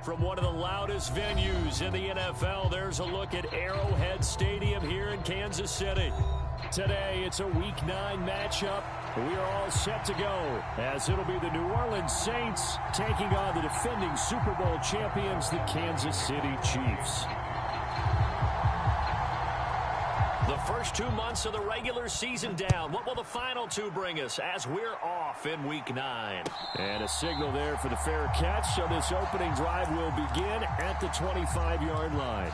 from one of the loudest venues in the NFL. There's a look at Arrowhead Stadium here in Kansas City. Today, it's a Week 9 matchup. We are all set to go, as it'll be the New Orleans Saints taking on the defending Super Bowl champions, the Kansas City Chiefs. The first 2 months of the regular season down. What will the final 2 bring us as we're off in Week 9? And a signal there for the fair catch, so this opening drive will begin at the 25-yard line.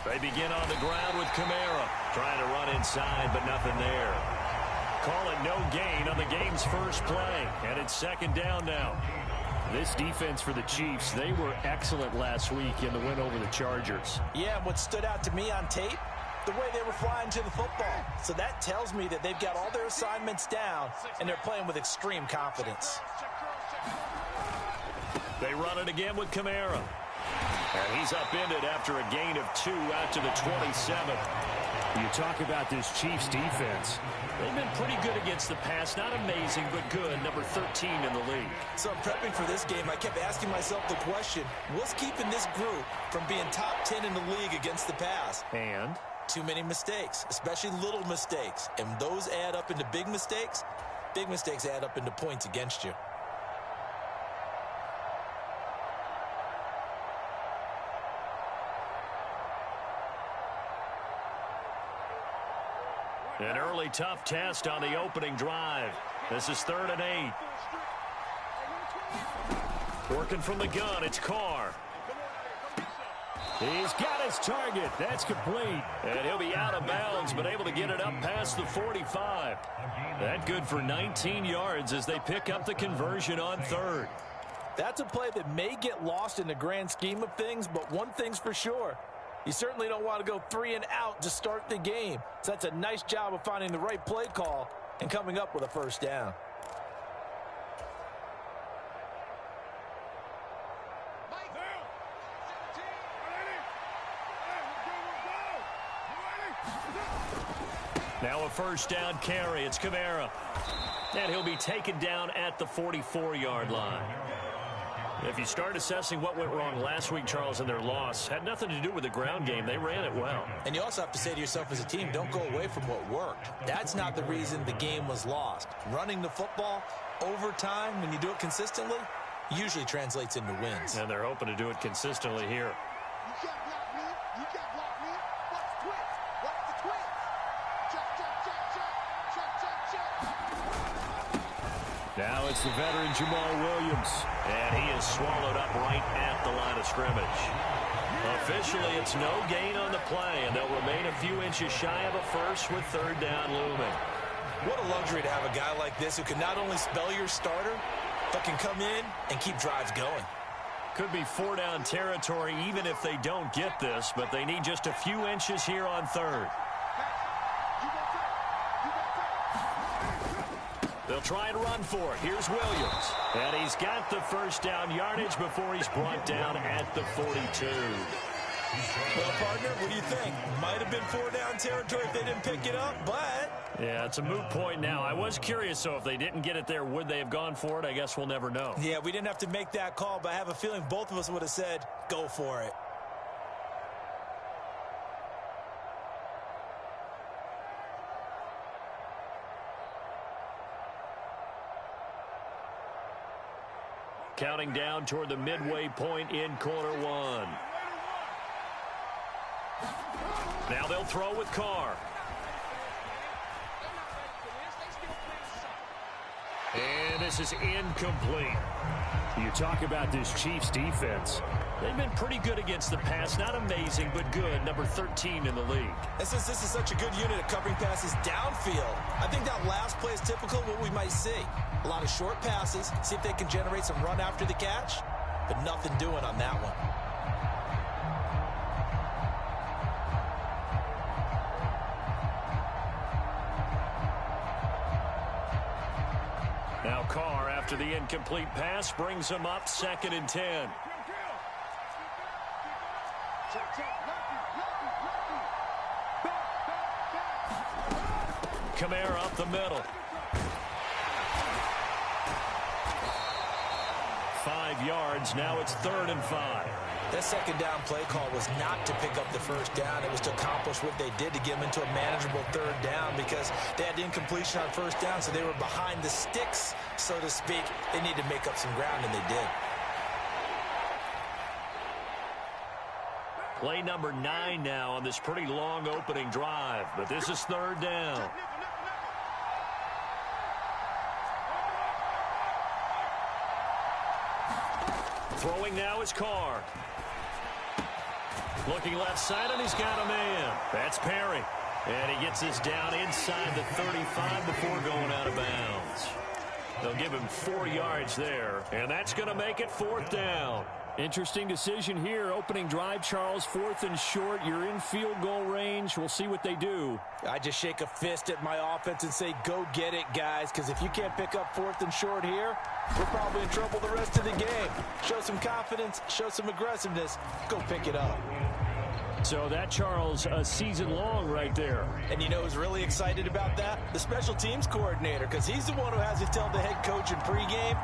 They begin on the ground with Kamara, trying to run inside, but nothing there. Call it no gain on the game's first play, and it's second down now. This defense for the Chiefs, they were excellent last week in the win over the Chargers. Yeah, and what stood out to me on tape, the way they were flying to the football. So that tells me that they've got all their assignments down, and they're playing with extreme confidence. They run it again with Kamara. And he's upended after a gain of 2 out to the 27. You talk about this Chiefs defense. They've been pretty good against the pass. Not amazing, but good. Number 13 in the league. So prepping for this game, I kept asking myself the question, what's keeping this group from being top 10 in the league against the pass? And? Too many mistakes, especially little mistakes. And those add up into big mistakes. Big mistakes add up into points against you. An early tough test on the opening drive. This is 3rd and 8. Working from the gun, it's Carr. He's got his target. That's complete. And he'll be out of bounds, but able to get it up past the 45. That good for 19 yards as they pick up the conversion on 3rd. That's a play that may get lost in the grand scheme of things, but one thing's for sure. You certainly don't want to go 3 and out to start the game. So that's a nice job of finding the right play call and coming up with a first down. Now a first down carry. It's Kamara. And he'll be taken down at the 44-yard line. If you start assessing what went wrong last week, Charles, in their loss, had nothing to do with the ground game. They ran it well. And you also have to say to yourself as a team, don't go away from what worked. That's not the reason the game was lost. Running the football over time, when you do it consistently, usually translates into wins. And they're hoping to do it consistently here. Now it's the veteran Jamal Williams. And he is swallowed up right at the line of scrimmage. Officially, it's no gain on the play, and they'll remain a few inches shy of a first with 3rd down looming. What a luxury to have a guy like this who can not only spell your starter, but can come in and keep drives going. Could be 4-down territory even if they don't get this, but they need just a few inches here on 3rd. They'll try and run for it. Here's Williams. And he's got the first down yardage before he's brought down at the 42. Well, partner, what do you think? Might have been 4-down territory if they didn't pick it up, but... Yeah, it's a moot point now. I was curious, so if they didn't get it there, would they have gone for it? I guess we'll never know. Yeah, we didn't have to make that call, but I have a feeling both of us would have said, go for it. Counting down toward the midway point in quarter 1. Now they'll throw with Carr. And this is incomplete. You talk about this Chiefs defense. They've been pretty good against the pass. Not amazing, but good. Number 13 in the league. And since this is such a good unit at covering passes downfield, I think that last play is typical of what we might see. A lot of short passes, see if they can generate some run after the catch, but nothing doing on that one. Now Carr, after the incomplete pass, brings him up 2nd and 10. Kamara up the middle. 5 yards. Now it's 3rd and 5. That second down play call was not to pick up the first down. It was to accomplish what they did to get them into a manageable 3rd down because they had incompletion on first down, so they were behind the sticks, so to speak. They needed to make up some ground, and they did. Play number 9 now on this pretty long opening drive, but this is 3rd down. Throwing now is Carr. Looking left side, and he's got a man. That's Perry. And he gets this down inside the 35 before going out of bounds. They'll give him 4 yards there, and that's going to make it 4th down. Interesting decision here. Opening drive, Charles, 4th and short. You're in field goal range. We'll see what they do. I just shake a fist at my offense and say, go get it, guys, because if you can't pick up 4th and short here, we're probably in trouble the rest of the game. Show some confidence, show some aggressiveness, go pick it up. So that, Charles, a season long right there. And you know who's really excited about that? The special teams coordinator, because he's the one who has to tell the head coach in pregame,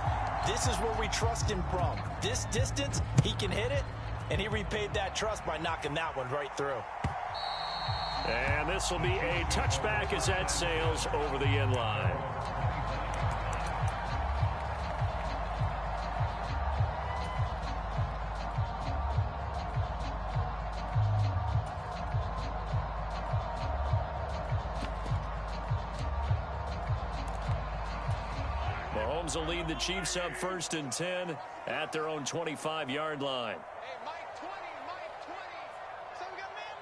this is where we trust him from. This distance, he can hit it, and he repaid that trust by knocking that one right through. And this will be a touchback as that sails over the end line. Mahomes will lead the Chiefs up 1st and 10 at their own 25-yard line. Hey, Mike 20, Mike 20. So we got man.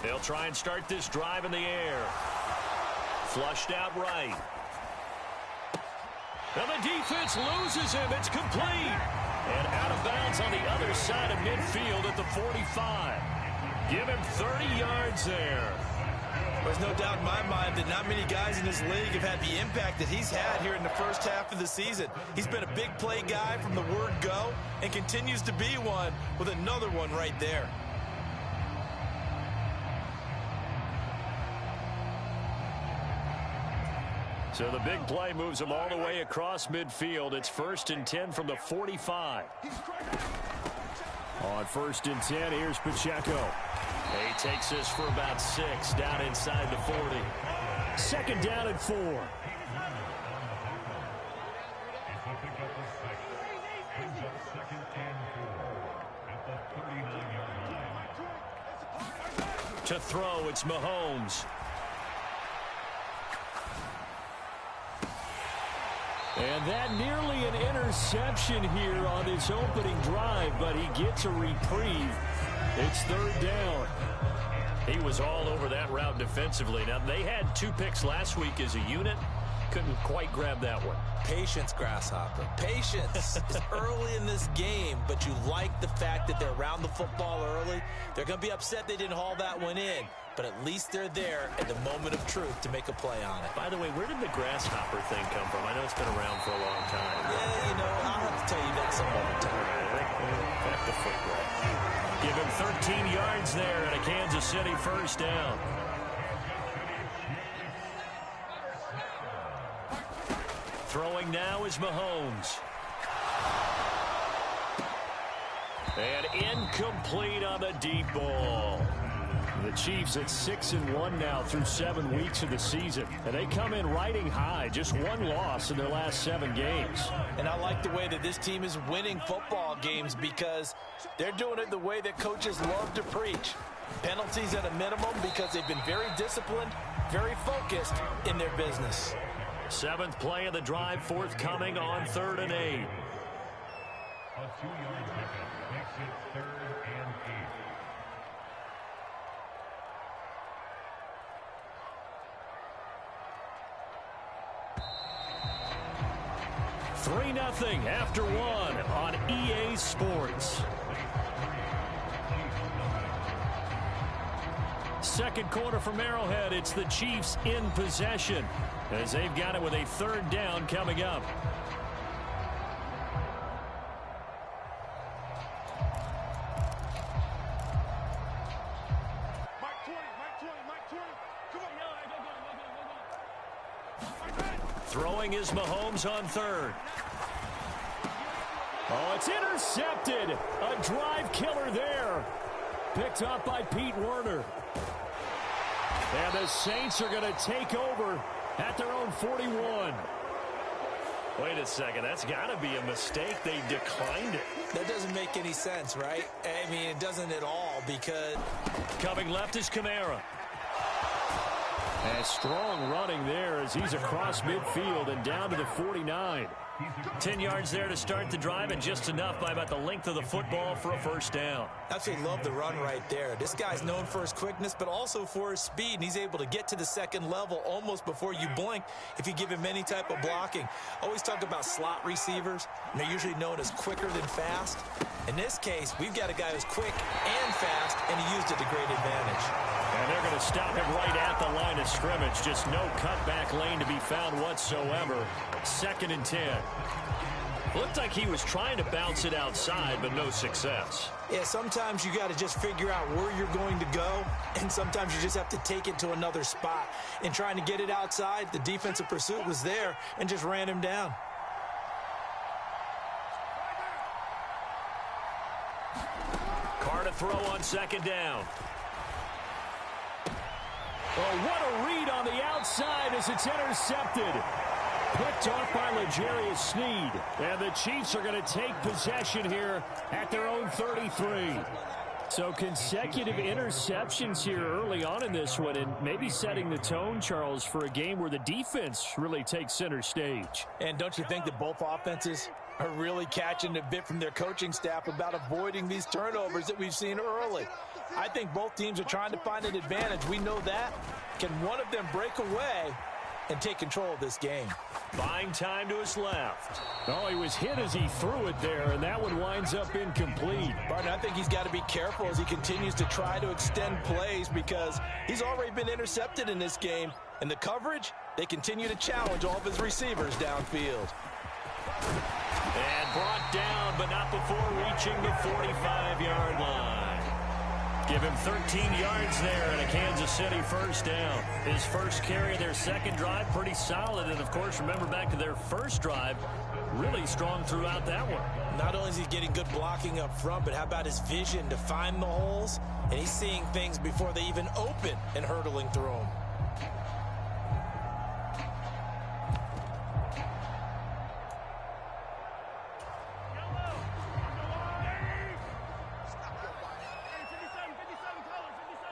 They'll try and start this drive in the air. Flushed out right. And the defense loses him. It's complete. And out of bounds on the other side of midfield at the 45. Give him 30 yards there. There's no doubt in my mind that not many guys in this league have had the impact that he's had here in the first half of the season. He's been a big play guy from the word go and continues to be one with another one right there. So the big play moves him all the way across midfield. It's 1st and 10 from the 45. On 1st and 10, here's Pacheco. He takes this for about 6 down inside the 40. 2nd down and 4. To throw, it's Mahomes. And that nearly an interception here on this opening drive, but he gets a reprieve. It's 3rd down. He was all over that route defensively. Now, they had 2 picks last week as a unit. Couldn't quite grab that one. Patience, Grasshopper. Patience. It's early in this game, but you like the fact that they're around the football early. They're going to be upset they didn't haul that one in, but at least they're there at the moment of truth to make a play on it. By the way, where did the grasshopper thing come from? I know it's been around for a long time. Yeah, you know, I'll have to tell you that some other time. Back to football. Give him 13 yards there at a Kansas City 1st down. Throwing now is Mahomes. And incomplete on the deep ball. The Chiefs at 6-1 now through 7 weeks of the season. And they come in riding high. Just 1 loss in their last 7 games. And I like the way that this team is winning football games because they're doing it the way that coaches love to preach. Penalties at a minimum because they've been very disciplined, very focused in their business. 7th play of the drive forthcoming on 3rd and 8. A 2-yard pickup makes it 3rd and 8. 3-0 after 1 on EA Sports. Second quarter from Arrowhead. It's the Chiefs in possession as they've got it with a third down coming up. Throwing is Mahomes on third. Oh, it's intercepted. A drive killer there. Picked up by Pete Werner. And the Saints are going to take over at their own 41. Wait a second. That's got to be a mistake. They declined it. That doesn't make any sense, right? I mean, it doesn't at all because... Coming left is Kamara. And strong running there as he's across midfield and down to the 49. 10 yards there to start the drive, and just enough by about the length of the football for a first down. Absolutely love the run right there. This guy's known for his quickness, but also for his speed, and he's able to get to the second level almost before you blink if you give him any type of blocking. Always talk about slot receivers, and they're usually known as quicker than fast. In this case, we've got a guy who's quick and fast, and he used it to great advantage. And they're going to stop him right at the line of scrimmage. Just no cutback lane to be found whatsoever. 2nd and 10. Looked like he was trying to bounce it outside, but no success. Yeah, sometimes you got to just figure out where you're going to go, and sometimes you just have to take it to another spot. In trying to get it outside, the defensive pursuit was there and just ran him down. Carr to throw on 2nd down. Oh, what a read on the outside as it's intercepted. Picked off by L'Jarius Sneed. And the Chiefs are going to take possession here at their own 33. So consecutive interceptions here early on in this one, and maybe setting the tone, Charles, for a game where the defense really takes center stage. And don't you think that both offenses are really catching a bit from their coaching staff about avoiding these turnovers that we've seen early? I think both teams are trying to find an advantage. We know that. Can one of them break away and take control of this game? Buying time to his left. Oh, he was hit as he threw it there, and that one winds up incomplete. Barton, I think he's got to be careful as he continues to try to extend plays because he's already been intercepted in this game. And the coverage, they continue to challenge all of his receivers downfield. And brought down, but not before reaching the 45-yard line. Give him 13 yards there and a Kansas City first down. His first carry of their second drive, pretty solid. And, of course, remember back to their first drive, really strong throughout that one. Not only is he getting good blocking up front, but how about his vision to find the holes? And he's seeing things before they even open and hurdling through them.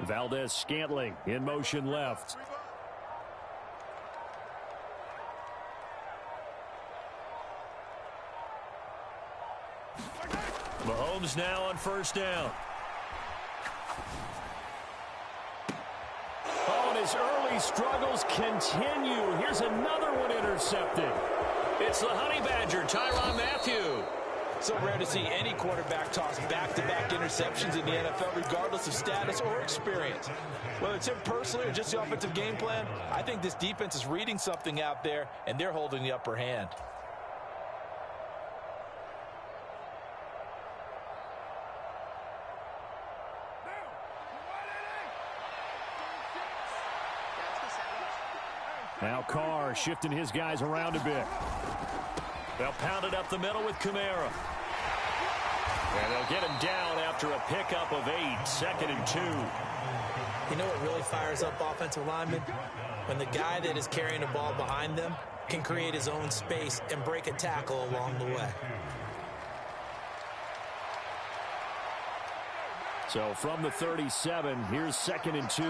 Valdez-Scantling in motion left. Mahomes now on first down. Oh, and his early struggles continue. Here's another one intercepted. It's the Honey Badger, Tyrann Mathieu. So rare to see any quarterback toss back-to-back interceptions in the NFL, regardless of status or experience. Whether it's him personally or just the offensive game plan, I think this defense is reading something out there, and they're holding the upper hand. Now Carr shifting his guys around a bit. They'll pound it up the middle with Kamara. And they'll get him down after a pickup of 8, 2nd and 2. You know what really fires up offensive linemen? When the guy that is carrying the ball behind them can create his own space and break a tackle along the way. So from the 37, here's 2nd and 2.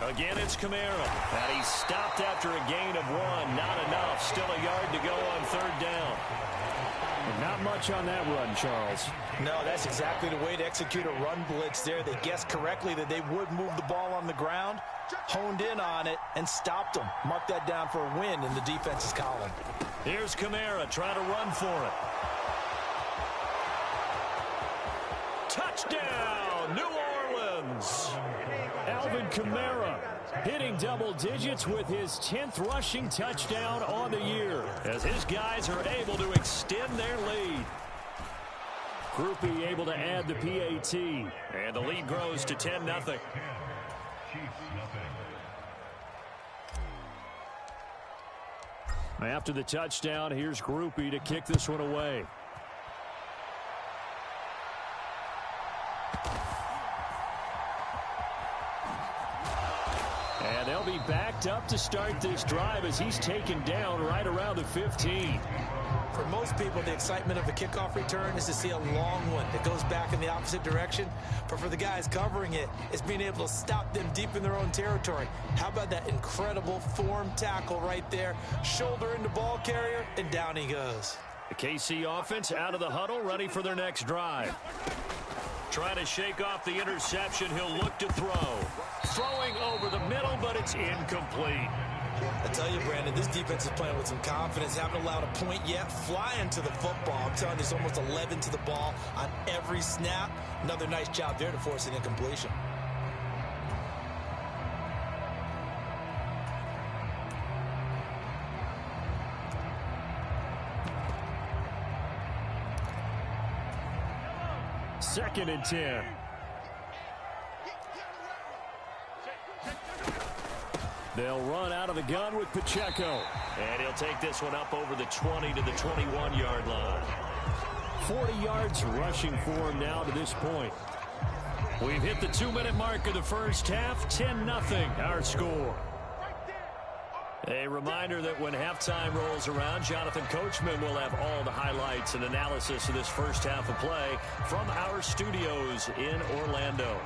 Again, it's Kamara. And he stopped after a gain of 1. Not enough. Still a yard to go on third down. Not much on that run, Charles. No, that's exactly the way to execute a run blitz there. They guessed correctly that they would move the ball on the ground, honed in on it, and stopped them. Mark that down for a win in the defense's column. Here's Kamara trying to run for it. Touchdown, New Orleans. Alvin Kamara hitting double digits with his 10th rushing touchdown on the year as his guys are able to extend their lead. Groupie able to add the PAT, and the lead grows to 10-0. After the touchdown, here's Groupie to kick this one away. And they'll be backed up to start this drive as he's taken down right around the 15. For most people, the excitement of a kickoff return is to see a long one that goes back in the opposite direction. But for the guys covering it, it's being able to stop them deep in their own territory. How about that incredible form tackle right there? Shoulder into ball carrier, and down he goes. The KC offense out of the huddle, ready for their next drive. Trying to shake off the interception, he'll look to throw. Throwing over the middle, but it's incomplete. I tell you, Brandon, this defense is playing with some confidence. Haven't allowed a point yet. Flying to the football. I'm telling you, it's almost 11 to the ball on every snap. Another nice job there to force an incompletion. Second and 10. They'll run out of the gun with Pacheco. And he'll take this one up over the 20 to the 21-yard line. 40 yards rushing for him now to this point. We've hit the 2-minute mark of the first half. 10-0 our score. A reminder that when halftime rolls around, Jonathan Coachman will have all the highlights and analysis of this first half of play from our studios in Orlando.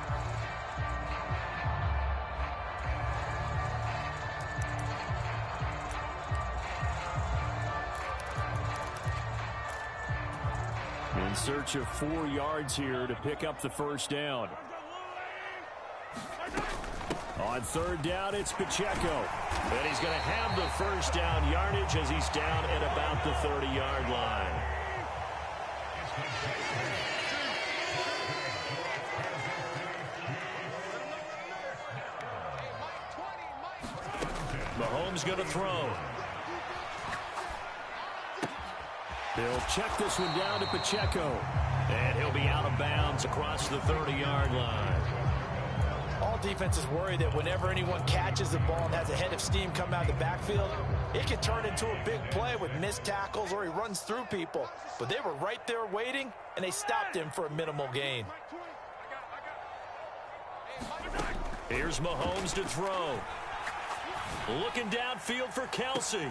In search of 4 yards here to pick up the first down. On third down, it's Pacheco. And he's going to have the first down yardage as he's down at about the 30-yard line. Mahomes going to throw. He'll check this one down to Pacheco. And he'll be out of bounds across the 30-yard line. All defenses worry that whenever anyone catches the ball and has a head of steam come out of the backfield, it can turn into a big play with missed tackles or he runs through people. But they were right there waiting, and they stopped him for a minimal gain. Here's Mahomes to throw. Looking downfield for Kelsey.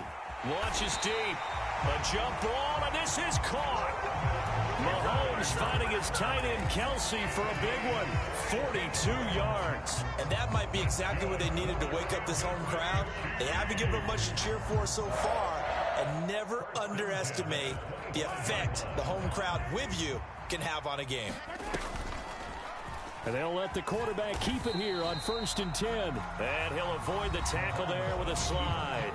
Launches deep. A jump ball, and this is caught. Mahomes finding his tight end Kelsey for a big one. 42 yards. And that might be exactly what they needed to wake up this home crowd. They haven't given them much to cheer for so far. And never underestimate the effect the home crowd with you can have on a game. And they'll let the quarterback keep it here on 1st and 10. And he'll avoid the tackle there with a slide.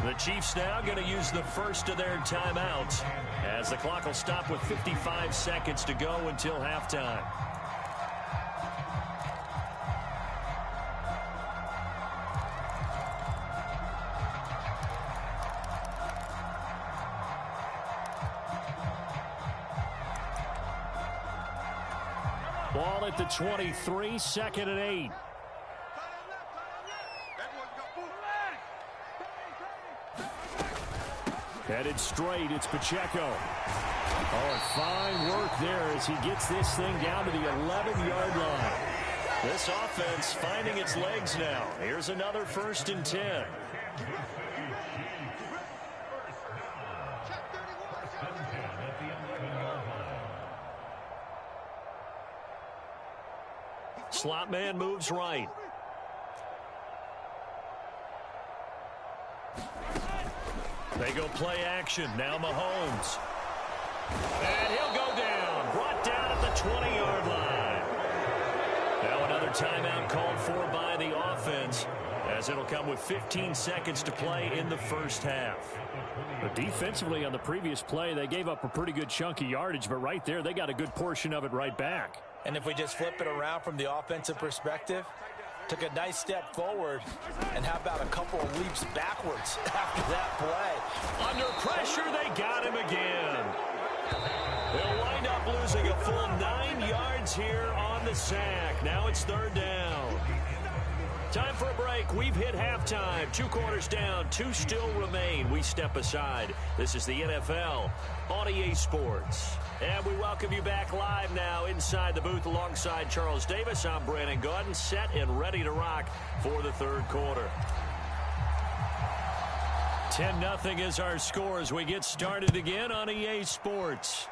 The Chiefs now going to use the first of their timeouts as the clock will stop with 55 seconds to go until halftime. Ball at the 23, 2nd and 8. Headed straight, it's Pacheco. Oh, fine work there as he gets this thing down to the 11-yard line. This offense finding its legs now. Here's another 1st and 10. Slot man moves right. They go play action. Now Mahomes. And he'll go down. Brought down at the 20-yard line. Now another timeout called for by the offense, as it'll come with 15 seconds to play in the first half. But defensively on the previous play, they gave up a pretty good chunk of yardage, but right there they got a good portion of it right back. And if we just flip it around from the offensive perspective, took a nice step forward, and how about a couple of leaps backwards after that play? Under pressure, they got him again. They'll wind up losing a full 9 yards here on the sack. Now it's third down. Time for a break. We've hit halftime. 2 quarters down. 2 still remain. We step aside. This is the NFL on EA Sports. And we welcome you back live now inside the booth alongside Charles Davis. I'm Brandon Gaudin, set and ready to rock for the third quarter. 10-0 is our score as we get started again on EA Sports.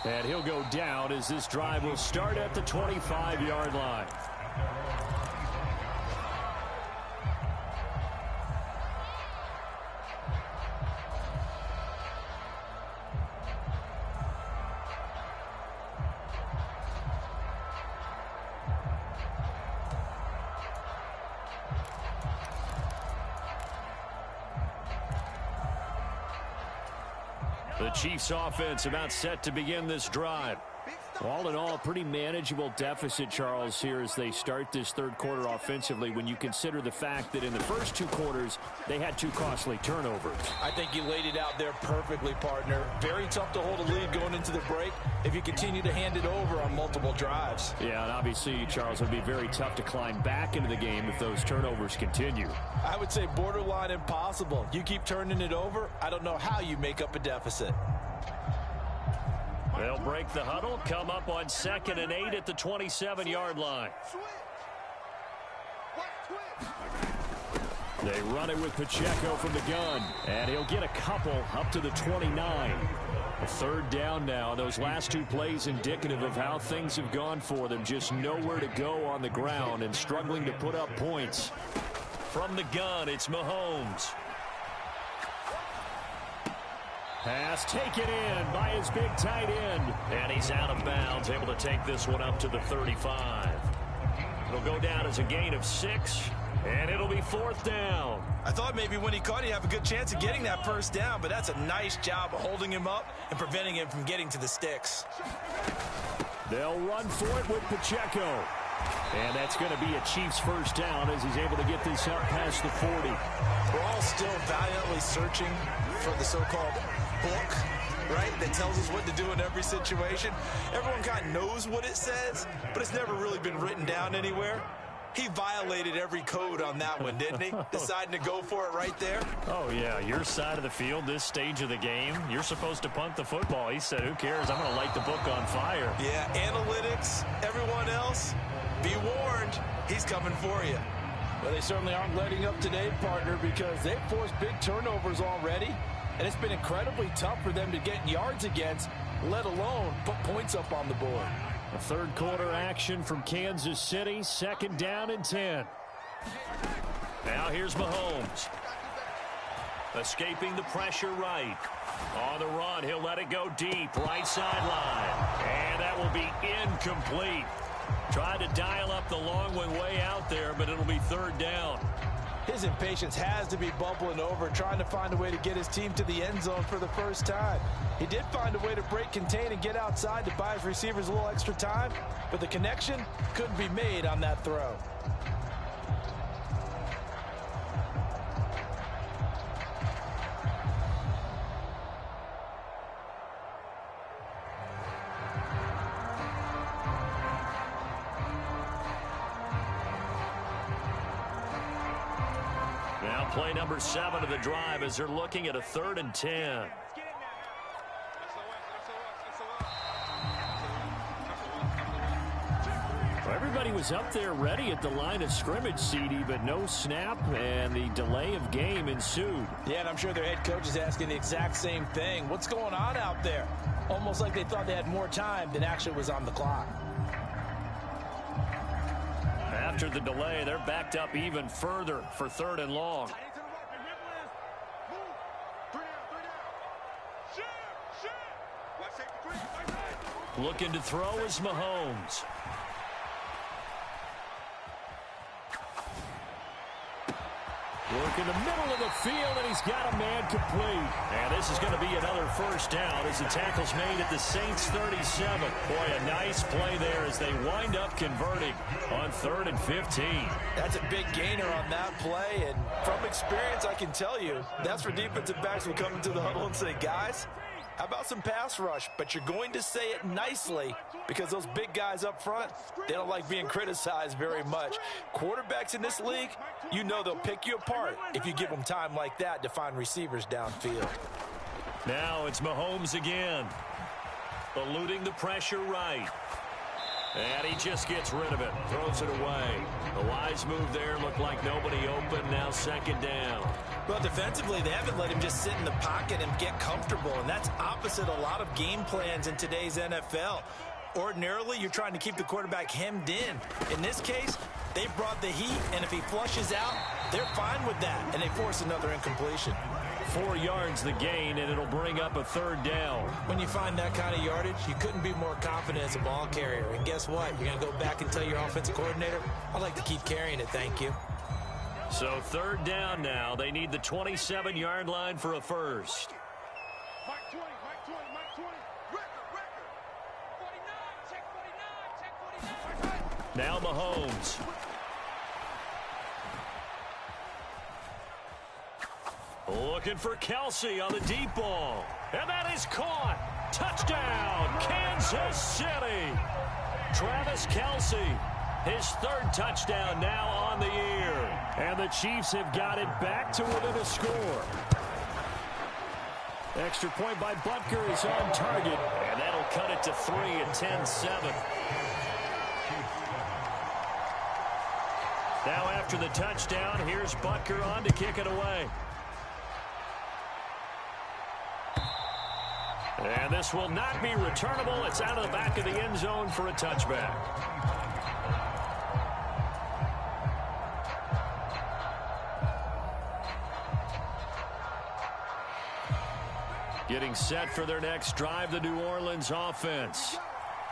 And he'll go down as this drive will start at the 25-yard line. The Chiefs offense about set to begin this drive. All in all, a pretty manageable deficit, Charles, here as they start this third quarter offensively when you consider the fact that in the first 2 quarters, they had 2 costly turnovers. I think you laid it out there perfectly, partner. Very tough to hold a lead going into the break if you continue to hand it over on multiple drives. Yeah, and obviously, Charles, it would be very tough to climb back into the game if those turnovers continue. I would say borderline impossible. You keep turning it over, I don't know how you make up a deficit. They'll break the huddle, come up on 2nd and 8 at the 27-yard line. They run it with Pacheco from the gun, and he'll get a couple up to the 29. A third down now. Those last 2 plays indicative of how things have gone for them. Just nowhere to go on the ground and struggling to put up points. From the gun, it's Mahomes. Pass taken in by his big tight end. And he's out of bounds, able to take this one up to the 35. It'll go down as a gain of 6, and it'll be 4th down. I thought maybe when he caught, he'd have a good chance of getting that first down, but that's a nice job of holding him up and preventing him from getting to the sticks. They'll run for it with Pacheco. And that's going to be a Chiefs first down as he's able to get this up past the 40. We're all still valiantly searching for the so-called book, right, that tells us what to do in every situation. Everyone kind of knows what it says, but it's never really been written down anywhere. He violated every code on that one, didn't he? Deciding to go for it right there. Oh, yeah, your side of the field, this stage of the game, you're supposed to punt the football. He said, who cares? I'm going to light the book on fire. Yeah, analytics, everyone else, be warned, he's coming for you. Well, they certainly aren't letting up today, partner, because they've forced big turnovers already, and it's been incredibly tough for them to get yards against, let alone put points up on the board. A third quarter action from Kansas City, 2nd down and 10. Now here's Mahomes. Escaping the pressure right. On the run, he'll let it go deep, right sideline. And that will be incomplete. Tried to dial up the long one way out there, but it'll be 3rd down. His impatience has to be bubbling over, trying to find a way to get his team to the end zone for the first time. He did find a way to break contain and get outside to buy his receivers a little extra time, but the connection couldn't be made on that throw. Now play number 7 of the drive as they're looking at a 3rd and 10. Everybody was up there ready at the line of scrimmage, CD, but no snap, and the delay of game ensued. Yeah, and I'm sure their head coach is asking the exact same thing. What's going on out there? Almost like they thought they had more time than actually was on the clock. after the delay, they're backed up even further for 3rd and long. Looking to throw is Mahomes. Work in the middle of the field, and he's got a man complete. And this is going to be another first down as the tackle's made at the Saints' 37. Boy, a nice play there as they wind up converting on 3rd and 15. That's a big gainer on that play, and from experience, I can tell you, that's where defensive backs will come into the huddle and say, guys, how about some pass rush? But you're going to say it nicely because those big guys up front, they don't like being criticized very much. Quarterbacks in this league, you know they'll pick you apart if you give them time like that to find receivers downfield. Now it's Mahomes again. Eluding the pressure right. And he just gets rid of it. Throws it away. The wise move there. Looked like nobody open. Now 2nd down. Well, defensively, they haven't let him just sit in the pocket and get comfortable, and that's opposite a lot of game plans in today's NFL. Ordinarily, you're trying to keep the quarterback hemmed in. In this case, they brought the heat, and if he flushes out, they're fine with that, and they force another incompletion. 4 yards the gain, and it'll bring up a 3rd down. When you find that kind of yardage, you couldn't be more confident as a ball carrier. And guess what? You're going to go back and tell your offensive coordinator, I'd like to keep carrying it, thank you. So 3rd down now. They need the 27-yard line for a first. Mike 20, Mike 20, Mike 20. Record. 49, check 49, check 49. Now Mahomes. Looking for Kelsey on the deep ball. And that is caught. Touchdown, Kansas City. Travis Kelsey, his 3rd touchdown now on the year. And the Chiefs have got it back to within a score. Extra point by Butker is on target. And that'll cut it to 3 at 10-7. Now after the touchdown, here's Butker on to kick it away. And this will not be returnable. It's out of the back of the end zone for a touchback. Getting set for their next drive, the New Orleans offense.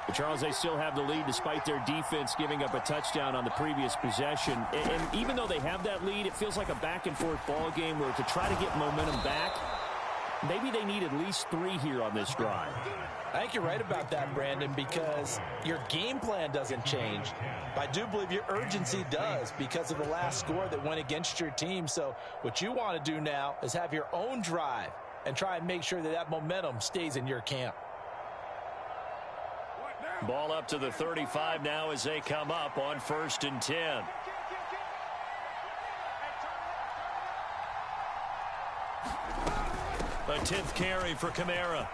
But Charles, they still have the lead despite their defense giving up a touchdown on the previous possession. And even though they have that lead, it feels like a back-and-forth ball game where to try to get momentum back, maybe they need at least 3 here on this drive. I think you're right about that, Brandon, because your game plan doesn't change. I do believe your urgency does because of the last score that went against your team. So what you want to do now is have your own drive and try and make sure that that momentum stays in your camp. Ball up to the 35 now as they come up on 1st and 10. A 10th carry for Kamara.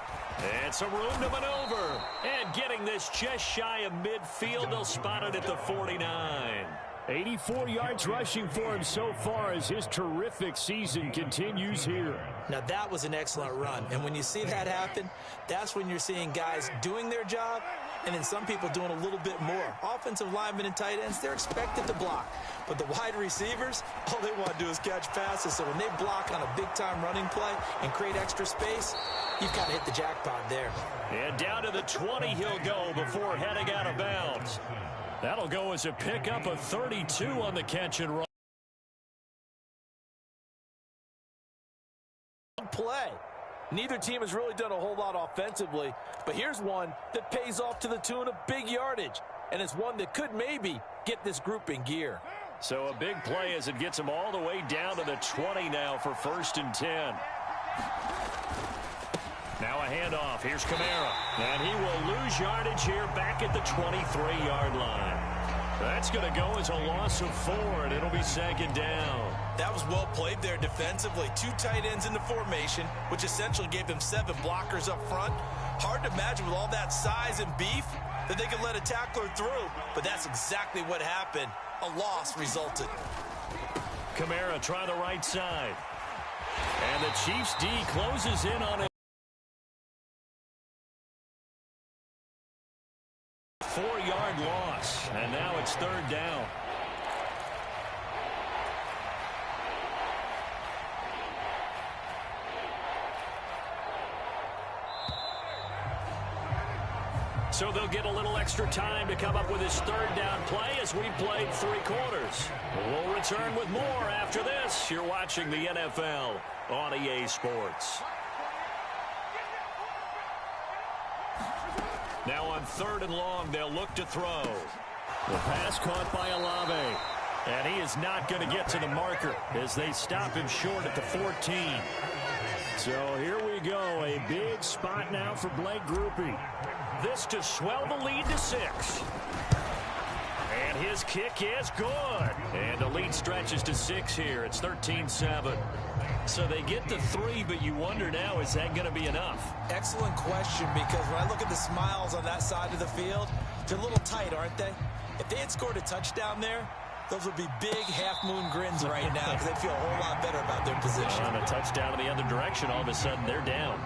And some room to maneuver. And getting this just shy of midfield. They'll spot it at the 49. 84 yards rushing for him so far as his terrific season continues here. Now, that was an excellent run. And when you see that happen, that's when you're seeing guys doing their job and then some people doing a little bit more. Offensive linemen and tight ends, they're expected to block. But the wide receivers, all they want to do is catch passes. So when they block on a big-time running play and create extra space, you've got to hit the jackpot there. And down to the 20 he'll go before heading out of bounds. That'll go as a pickup of 32 on the catch and run. Play. Neither team has really done a whole lot offensively, but here's one that pays off to the tune of big yardage, and it's one that could maybe get this group in gear. So a big play as it gets them all the way down to the 20 now for 1st and 10. Now a handoff. Here's Kamara. And he will lose yardage here back at the 23-yard line. That's going to go as a loss of 4, and it'll be 2nd down. That was well played there defensively. 2 tight ends in the formation, which essentially gave them 7 blockers up front. Hard to imagine with all that size and beef that they could let a tackler through, but that's exactly what happened. A loss resulted. Kamara try the right side. And the Chiefs D closes in on it. 4-yard loss, and now it's 3rd down. So they'll get a little extra time to come up with his third down play as we played 3 quarters. We'll return with more after this. You're watching the NFL on EA Sports. Now on 3rd and long, they'll look to throw. The pass caught by Olave. And he is not going to get to the marker as they stop him short at the 14. So here we go. A big spot now for Blake Grupe. This to swell the lead to 6. And his kick is good. And the lead stretches to 6 here. It's 13-7. So they get to 3, but you wonder now, is that going to be enough? Excellent question, because when I look at the smiles on that side of the field, they're a little tight, aren't they? If they had scored a touchdown there, those would be big half-moon grins right now because they feel a whole lot better about their position. On a touchdown in the other direction, all of a sudden they're down.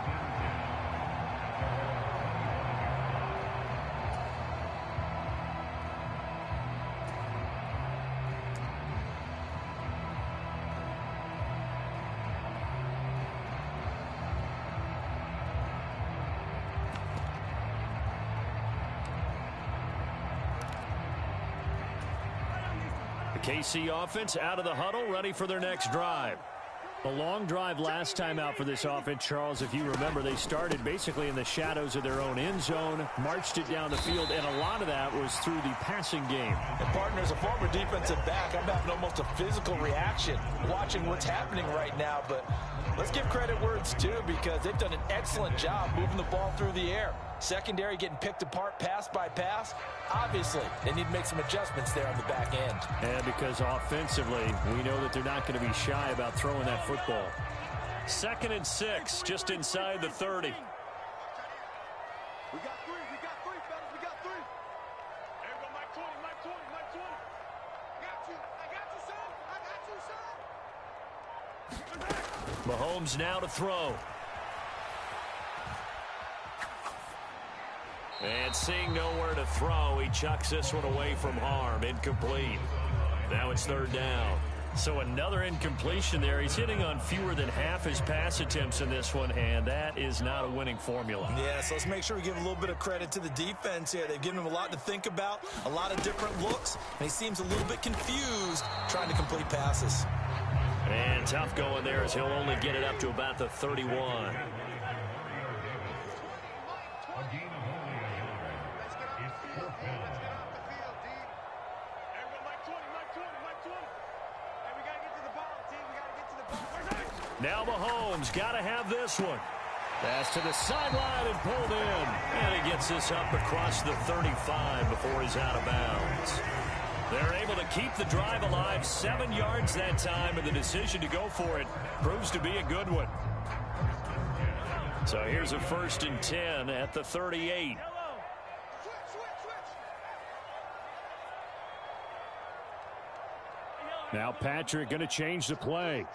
KC offense out of the huddle, ready for their next drive. A long drive last time out for this offense, Charles. If you remember, they started basically in the shadows of their own end zone, marched it down the field, and a lot of that was through the passing game. And partner, as a former defensive back, I'm having almost a physical reaction watching what's happening right now. But let's give credit where it's due, because they've done an excellent job moving the ball through the air. Secondary getting picked apart pass by pass. Obviously, they need to make some adjustments there on the back end. And because offensively, we know that they're not going to be shy about throwing that football. 2nd and 6, just inside the 30. We got 3, fellas, we got 3. There we go, Mike 20, Mike 20, Mike 20. I got you, son. Mahomes now to throw. And seeing nowhere to throw, he chucks this one away from harm. Incomplete. Now it's 3rd down. So another incompletion there. He's hitting on fewer than half his pass attempts in this one, and that is not a winning formula. Yeah, so let's make sure we give a little bit of credit to the defense here. They've given him a lot to think about, a lot of different looks, and he seems a little bit confused trying to complete passes. And tough going there as he'll only get it up to about the 31. Now Mahomes got to have this one. Pass to the sideline and pulled in. And he gets this up across the 35 before he's out of bounds. They're able to keep the drive alive, 7 yards that time, and the decision to go for it proves to be a good one. So here's a 1st and 10 at the 38. Now Patrick going to change the play.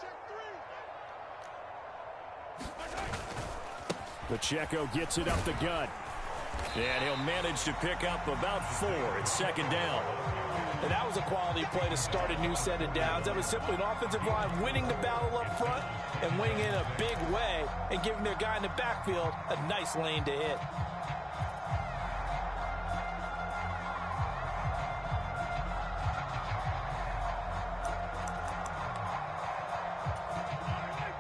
Pacheco gets it up the gut. And he'll manage to pick up about 4. It's 2nd down. And that was a quality play to start a new set of downs. That was simply an offensive line winning the battle up front and winning in a big way and giving their guy in the backfield a nice lane to hit.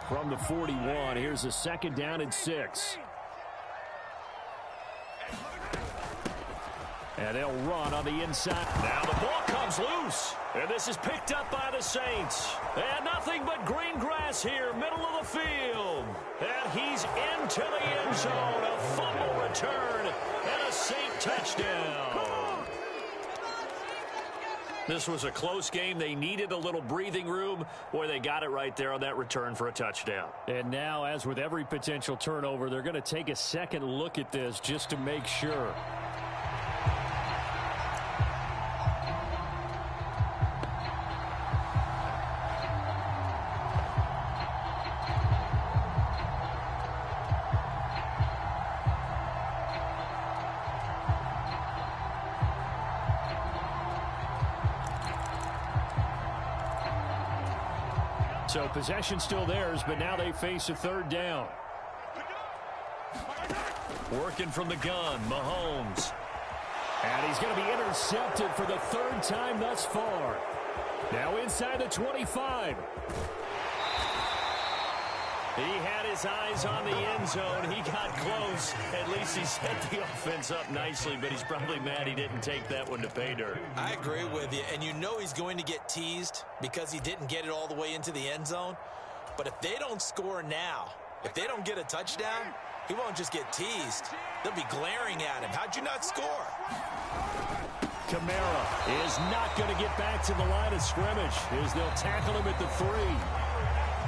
From the 41, here's a 2nd down and 6. And they'll run on the inside. Now the ball comes loose. And this is picked up by the Saints. And nothing but green grass here, middle of the field. And he's into the end zone. A fumble return and a Saint touchdown. This was a close game. They needed a little breathing room. Boy, they got it right there on that return for a touchdown. And now, as with every potential turnover, they're going to take a second look at this just to make sure. So possession still theirs, but now they face a 3rd down. Working from the gun, Mahomes. And he's going to be intercepted for the third time thus far. Now inside the 25. He had his eyes on the end zone. He got close. At least he set the offense up nicely, but he's probably mad he didn't take that one to pay dirt. I agree with you, and you know he's going to get teased because he didn't get it all the way into the end zone. But if they don't score now, if they don't get a touchdown, he won't just get teased. They'll be glaring at him. How'd you not score? Kamara is not going to get back to the line of scrimmage as they'll tackle him at the 3.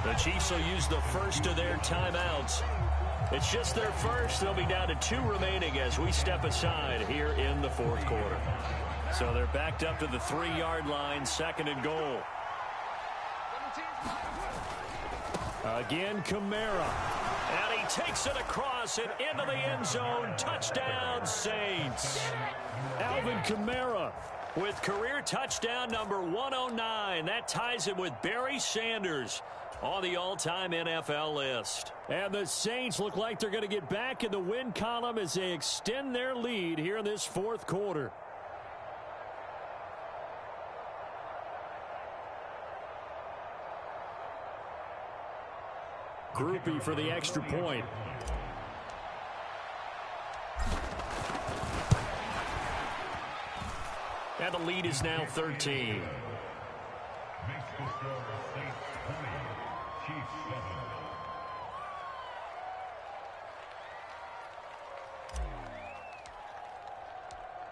The Chiefs will use the first of their timeouts. It's just their first. They'll be down to 2 remaining as we step aside here in the fourth quarter. So they're backed up to the 3-yard line, 2nd and goal. Again, Kamara. And he takes it across and into the end zone. Touchdown, Saints. Alvin Kamara with career touchdown number 109. That ties him with Barry Sanders on the all-time NFL list. And the Saints look like they're going to get back in the win column as they extend their lead here in this fourth quarter. Groupie for the extra point. And the lead is now 13.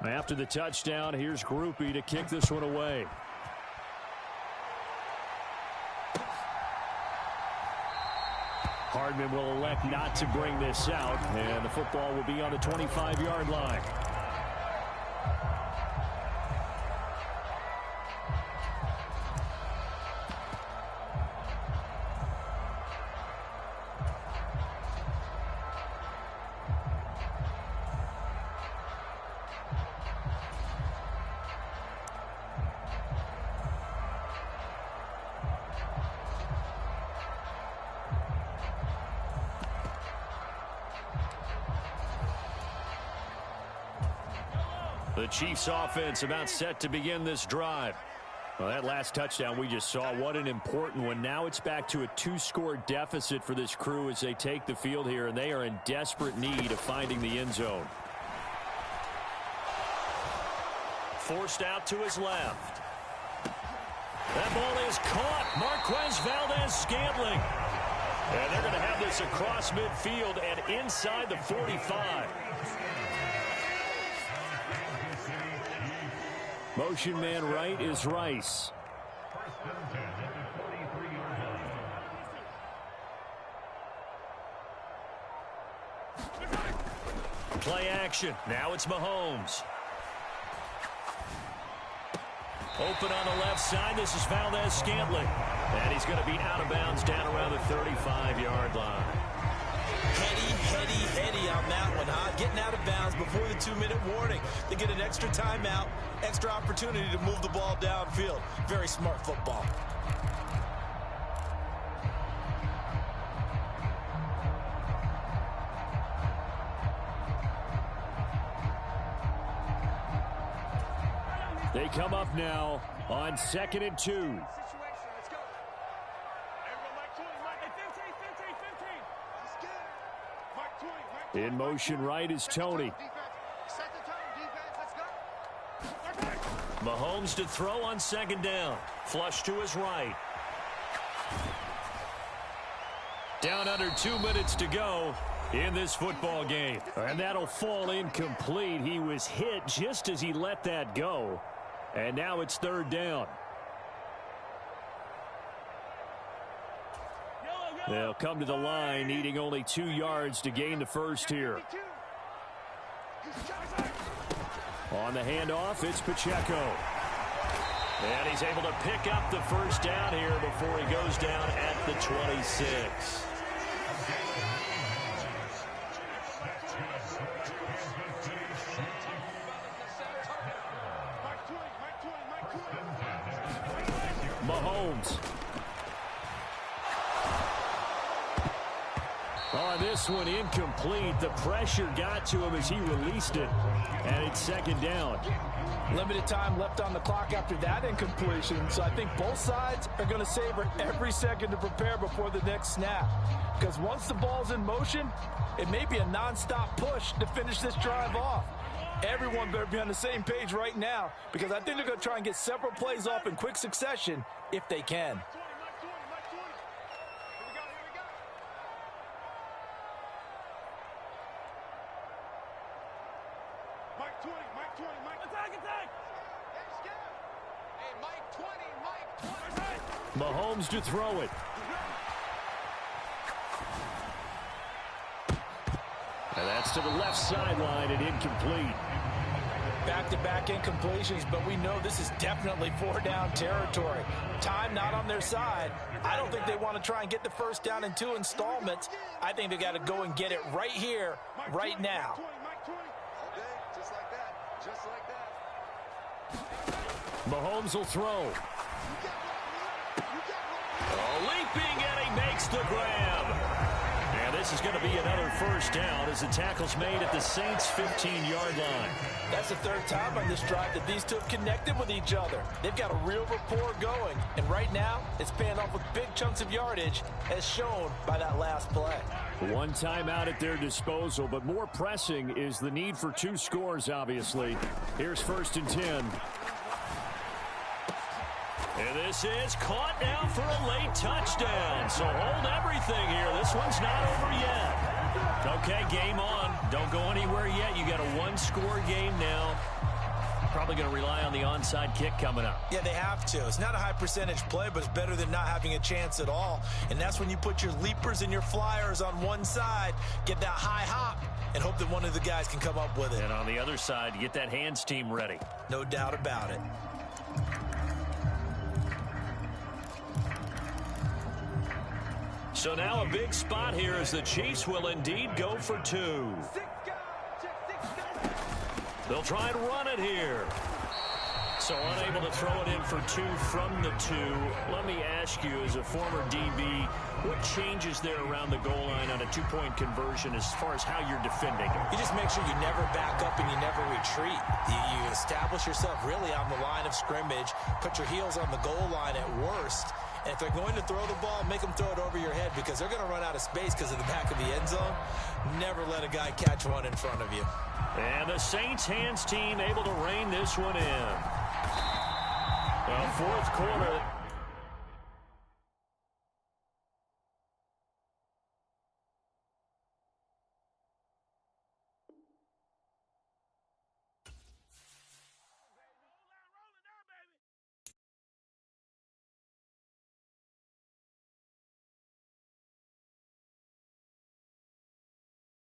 After the touchdown, here's Groupie to kick this one away. Hardman will elect not to bring this out, and the football will be on the 25-yard line. The Chiefs offense about set to begin this drive. Well, that last touchdown we just saw, what an important one. Now it's back to a 2-score deficit for this crew as they take the field here, and they are in desperate need of finding the end zone. Forced out to his left. That ball is caught. Marquez Valdez-Scantling. And they're going to have this across midfield and inside the 45. Motion man right is Rice. Play action. Now it's Mahomes. Open on the left side. This is Valdez-Scantling. And he's going to be out of bounds down around the 35-yard line. Heady on that one, huh? Getting out of bounds before the 2-minute warning. They get an extra timeout, extra opportunity to move the ball downfield. Very smart football. They come up now on 2nd and 2. In motion right is Tony. Mahomes to throw on 2nd down. Flush to his right. Down under 2 minutes to go in this football game. And that'll fall incomplete. He was hit just as he let that go. And now it's 3rd down. They'll come to the line, needing only 2 yards to gain the first here. On the handoff, it's Pacheco. And he's able to pick up the first down here before he goes down at the 26. Mahomes. On this one incomplete. The pressure got to him as he released it, and it's second down. Limited time left on the clock after that incompletion, so I think both sides are going to savor every second to prepare before the next snap. Because once the ball's in motion, it may be a nonstop push to finish this drive off. Everyone better be on the same page right now, because I think they're going to try and get several plays off in quick succession if they can. Mahomes to throw it. And that's to the left sideline and incomplete. Back-to-back incompletions, but we know this is definitely four-down territory. Time not on their side. I don't think they want to try and get the first down in 2 installments. I think they got to go and get it right here, right now. Just like that. Just like that. Mahomes will throw. Leaping, and he makes the grab. And this is going to be another first down as the tackle's made at the Saints' 15-yard line. That's the third time on this drive that these two have connected with each other. They've got a real rapport going, and right now it's paying off with big chunks of yardage, as shown by that last play. One timeout at their disposal, but more pressing is the need for 2 scores, obviously. Here's 1st and 10. And this is caught now for a late touchdown. So hold everything here. This one's not over yet. Okay, game on. Don't go anywhere yet. You got a 1-score game now. Probably going to rely on the onside kick coming up. Yeah, they have to. It's not a high percentage play, but it's better than not having a chance at all. And that's when you put your leapers and your flyers on one side, get that high hop, and hope that one of the guys can come up with it. And on the other side, get that hands team ready. No doubt about it. So now a big spot here as the Chiefs will indeed go for 2. They'll try and run it here. So unable to throw it in for 2 from the 2. Let me ask you, as a former DB, what changes there around the goal line on a 2-point conversion as far as how you're defending? You just make sure you never back up and you never retreat. You establish yourself really on the line of scrimmage, put your heels on the goal line at worst. And if they're going to throw the ball, make them throw it over your head, because they're going to run out of space because of the back of the end zone. Never let a guy catch one in front of you. And the Saints hands team able to rein this one in. Well, 4th quarter.